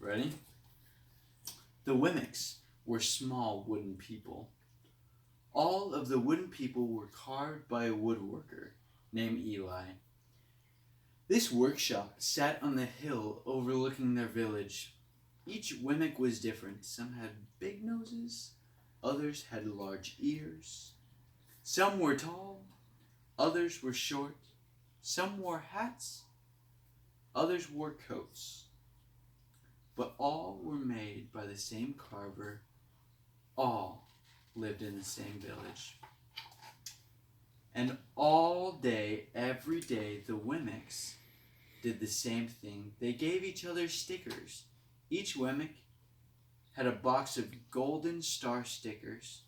Ready? The Wemmicks were small wooden people. All of the wooden people were carved by a woodworker named Eli. This workshop sat on the hill overlooking their village. Each Wemmick was different. Some had big noses, others had large ears. Some were tall, others were short. Some wore hats, others wore coats. But all were made by the same carver. All lived in the same village. And all day, every day, the Wemmicks did the same thing. They gave each other stickers. Each Wemmick had a box of golden star stickers,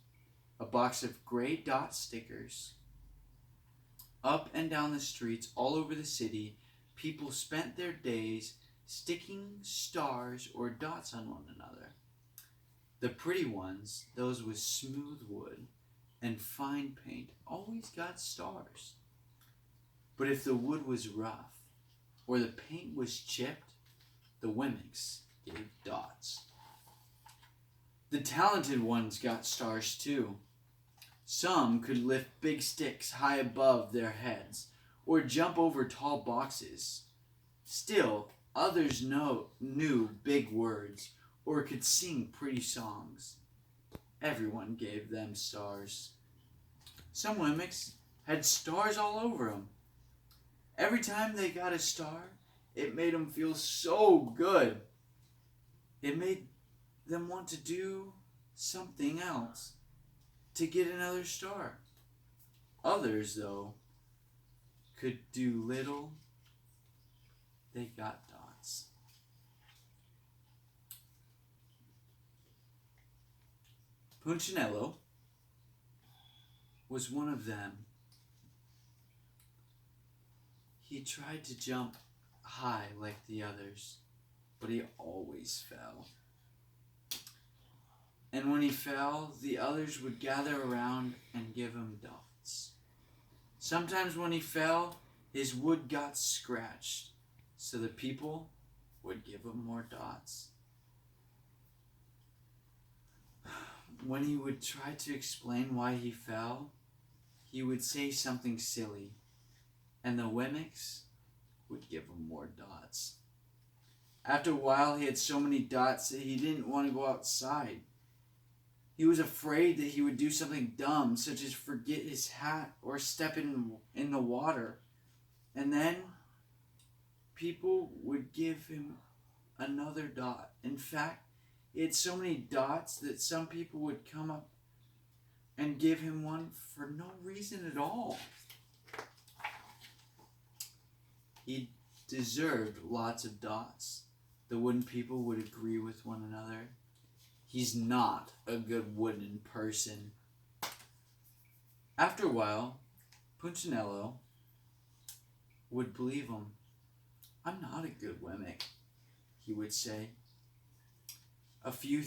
a box of gray dot stickers. Up and down the streets all over the city, people spent their days sticking stars or dots on one another. The pretty ones, those with smooth wood and fine paint, always got stars. But if the wood was rough or the paint was chipped, the Wemmicks gave dots. The talented ones got stars too. Some could lift big sticks high above their heads or jump over tall boxes. Still, others knew big words or could sing pretty songs. Everyone gave them stars. Some Wemmicks had stars all over them. Every time they got a star, it made them feel so good. It made them want to do something else to get another star. Others, though, could do little. They got dots. Punchinello was one of them. He tried to jump high like the others, but he always fell. And when he fell, the others would gather around and give him dots. Sometimes when he fell, his wood got scratched, so the people would give him more dots. When he would try to explain why he fell, he would say something silly, and the Wemmicks would give him more dots. After a while, he had so many dots that he didn't want to go outside. He was afraid that he would do something dumb, such as forget his hat or step in the water. And then people would give him another dot. In fact, he had so many dots that some people would come up and give him one for no reason at all. He deserved lots of dots. The wooden people would agree with one another. He's not a good wooden person. After a while, Punchinello would believe him. I'm not a good Wemmick, he would say. A few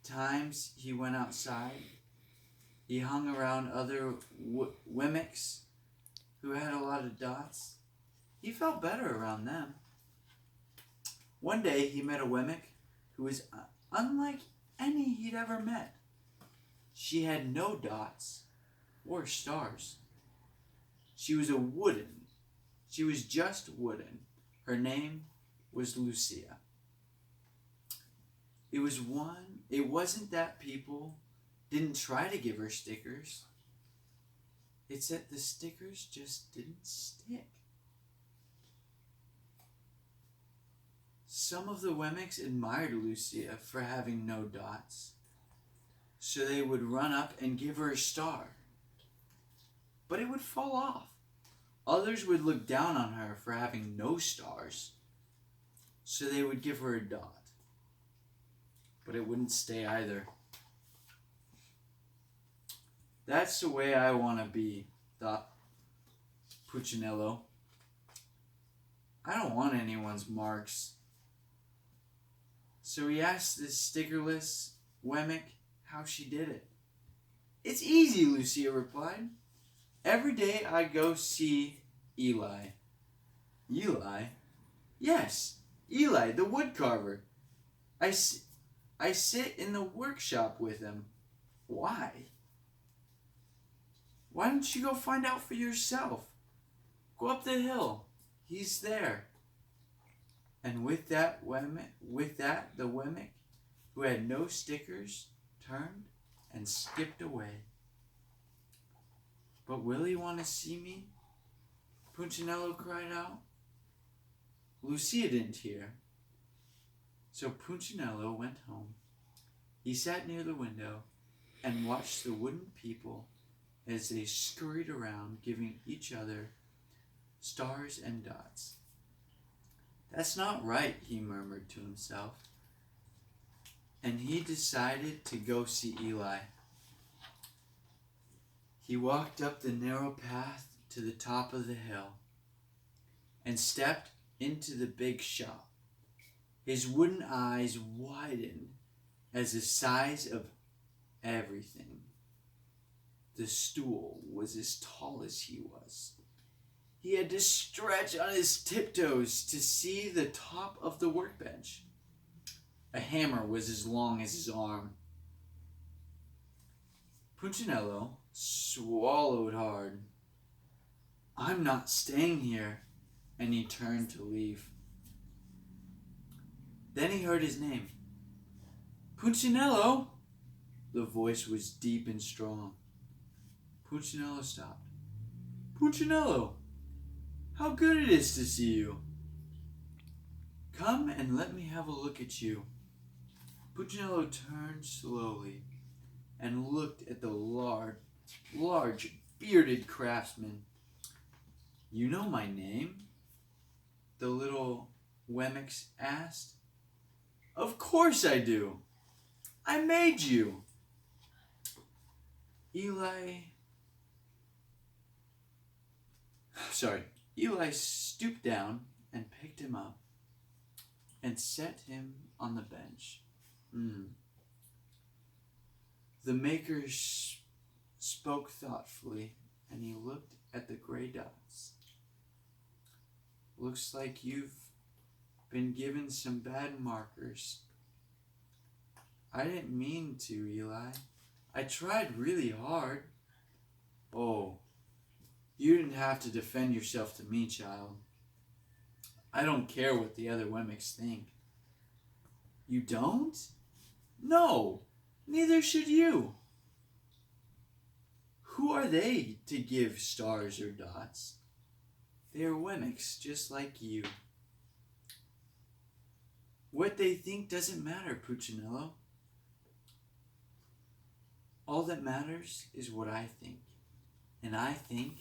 times he went outside. He hung around other Wemmicks who had a lot of dots. He felt better around them. One day he met a Wemmick who was unlike any he'd ever met. She had no dots or stars. She was just wooden. Her name was Lucia. It wasn't that people didn't try to give her stickers. It's that the stickers just didn't stick. Some of the Wemmicks admired Lucia for having no dots, so they would run up and give her a star. But it would fall off. Others would look down on her for having no stars, so they would give her a dot. But it wouldn't stay either. That's the way I want to be, thought Punchinello. I don't want anyone's marks. So he asked this stickerless Wemmick how she did it. It's easy, Lucia replied. Every day I go see Eli. Eli? Yes, Eli, the woodcarver. I sit in the workshop with him. Why? Why don't you go find out for yourself? Go up the hill. He's there. And with that, the Wemmick, who had no stickers, turned and skipped away. But will he want to see me? Punchinello cried out. Lucia didn't hear. So Punchinello went home. He sat near the window and watched the wooden people as they scurried around, giving each other stars and dots. That's not right, he murmured to himself. And he decided to go see Eli. He walked up the narrow path to the top of the hill and stepped into the big shop. His wooden eyes widened as the size of everything. The stool was as tall as he was. He had to stretch on his tiptoes to see the top of the workbench. A hammer was as long as his arm. Punchinello swallowed hard. I'm not staying here, and he turned to leave. Then he heard his name. Punchinello! The voice was deep and strong. Punchinello stopped. Punchinello! How good it is to see you! Come and let me have a look at you. Punchinello turned slowly and looked at the large, bearded craftsman. You know my name? The little Wemmicks asked. Of course I do. I made you. Eli stooped down and picked him up and set him on the bench. The maker spoke thoughtfully, and he looked at the gray dots. Looks like you've been given some bad markers. I didn't mean to, Eli. I tried really hard. Oh, you didn't have to defend yourself to me, child. I don't care what the other Wemmicks think. You don't? No, neither should you. Who are they to give stars or dots? They are Wemmicks just like you. What they think doesn't matter, Punchinello. All that matters is what I think. And I think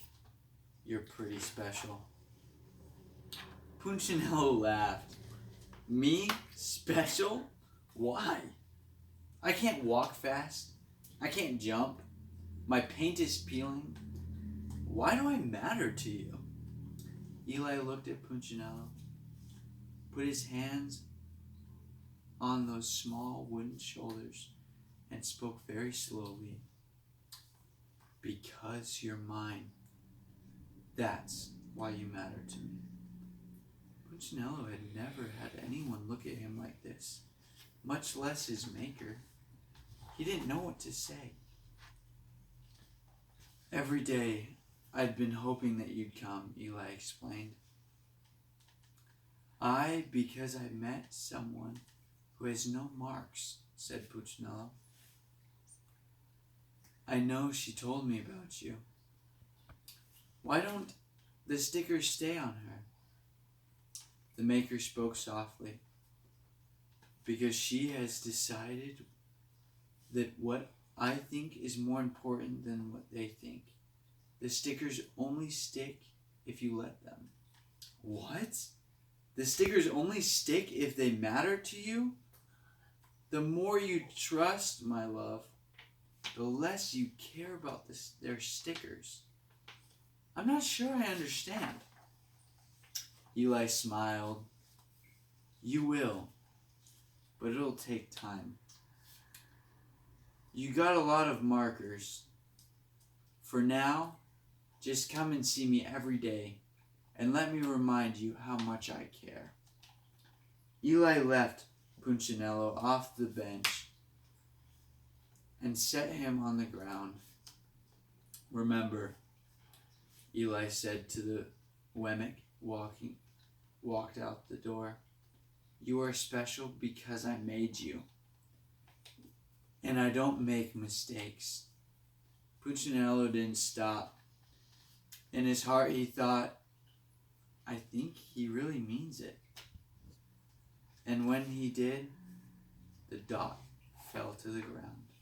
you're pretty special. Punchinello laughed. Me? Special? Why? I can't walk fast. I can't jump. My paint is peeling. Why do I matter to you? Eli looked at Punchinello, put his hands on those small wooden shoulders, and spoke very slowly. Because you're mine. That's why you matter to me. Punchinello had never had anyone look at him like this, much less his maker. He didn't know what to say. Every day, I'd been hoping that you'd come, Eli explained. Because I met someone who has no marks, said Punchinello. I know she told me about you. Why don't the stickers stay on her? The maker spoke softly. Because she has decided that what I think is more important than what they think. The stickers only stick if you let them. What? The stickers only stick if they matter to you? The more you trust, my love, the less you care about their stickers. I'm not sure I understand. Eli smiled. You will, but it'll take time. You got a lot of markers. For now, just come and see me every day, and let me remind you how much I care. Eli left Punchinello off the bench and set him on the ground. "Remember," Eli said to the Wemmick walked out the door, "you are special because I made you. And I don't make mistakes." Punchinello didn't stop. In his heart he thought, "I think he really means it." And when he did, the dot fell to the ground.